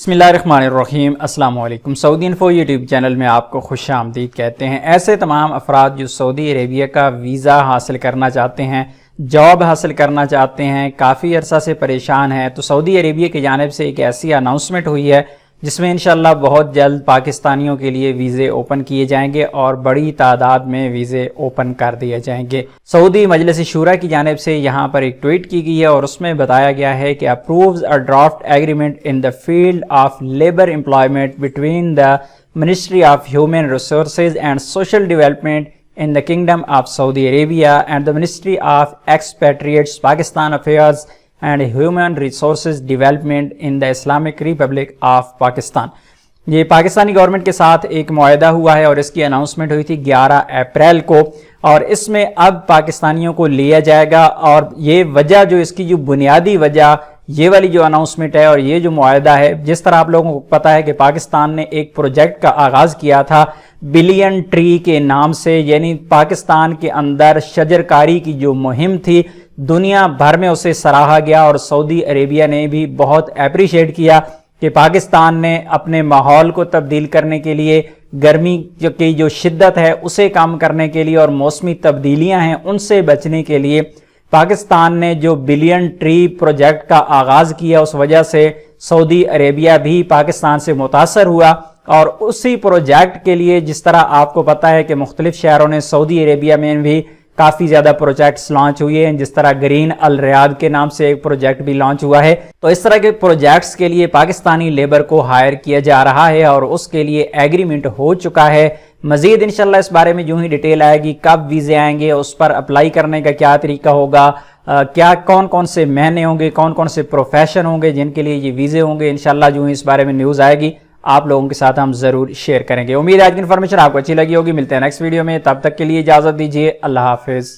بسم اللہ الرحمن الرحیم۔ السلام علیکم۔ سعودی انفو یوٹیوب چینل میں آپ کو خوش آمدید کہتے ہیں۔ ایسے تمام افراد جو سعودی عربیہ کا ویزا حاصل کرنا چاہتے ہیں، جاب حاصل کرنا چاہتے ہیں، کافی عرصہ سے پریشان ہیں، تو سعودی عربیہ کی جانب سے ایک ایسی اناؤنسمنٹ ہوئی ہے جس میں انشاءاللہ بہت جلد پاکستانیوں کے لیے ویزے اوپن کیے جائیں گے اور بڑی تعداد میں ویزے اوپن کر دیے جائیں گے۔ سعودی مجلس شورا کی جانب سے یہاں پر ایک ٹویٹ کی گئی ہے اور اس میں بتایا گیا ہے کہ approves a draft agreement in the field of labour employment between the ministry of human resources and social development in the Kingdom of Saudi Arabia and the Ministry of Expatriates, Pakistan Affairs and Human Resources Development in the Islamic Republic of Pakistan۔ یہ Pakistani government کے ساتھ ایک معاہدہ ہوا ہے اور اس کی announcement ہوئی تھی 11 اپریل کو، اور اس میں اب پاکستانیوں کو لیا جائے گا۔ اور یہ وجہ جو اس کی جو بنیادی وجہ یہ والی جو اناؤنسمنٹ ہے اور یہ جو معاہدہ ہے، جس طرح آپ لوگوں کو پتہ ہے کہ پاکستان نے ایک پروجیکٹ کا آغاز کیا تھا بلین ٹری کے نام سے، یعنی پاکستان کے اندر شجر کاری کی جو مہم تھی دنیا بھر میں اسے سراہا گیا، اور سعودی عربیہ نے بھی بہت اپریشیٹ کیا کہ پاکستان نے اپنے ماحول کو تبدیل کرنے کے لیے، گرمی کی جو شدت ہے اسے کم کرنے کے لیے اور موسمی تبدیلیاں ہیں ان سے بچنے کے لیے پاکستان نے جو بلین ٹری پروجیکٹ کا آغاز کیا، اس وجہ سے سعودی عربیہ بھی پاکستان سے متاثر ہوا۔ اور اسی پروجیکٹ کے لیے جس طرح آپ کو پتہ ہے کہ مختلف شہروں نے سعودی عربیہ میں بھی کافی زیادہ پروجیکٹس لانچ ہوئے ہیں، جس طرح گرین الریاض کے نام سے ایک پروجیکٹ بھی لانچ ہوا ہے، تو اس طرح کے پروجیکٹس کے لیے پاکستانی لیبر کو ہائر کیا جا رہا ہے اور اس کے لیے ایگریمنٹ ہو چکا ہے۔ مزید انشاءاللہ اس بارے میں جو ہی ڈیٹیل آئے گی، کب ویزے آئیں گے، اس پر اپلائی کرنے کا کیا طریقہ ہوگا، کیا کون کون سے مہینے ہوں گے، کون کون سے پروفیشن ہوں گے جن کے لیے یہ ویزے ہوں گے، انشاءاللہ جو ہی اس بارے میں نیوز آئے گی آپ لوگوں کے ساتھ ہم ضرور شیئر کریں گے۔ امید ہے آج کی انفارمیشن آپ کو اچھی لگی ہوگی۔ ملتے ہیں نیکسٹ ویڈیو میں، تب تک کے لیے اجازت دیجیے، اللہ حافظ۔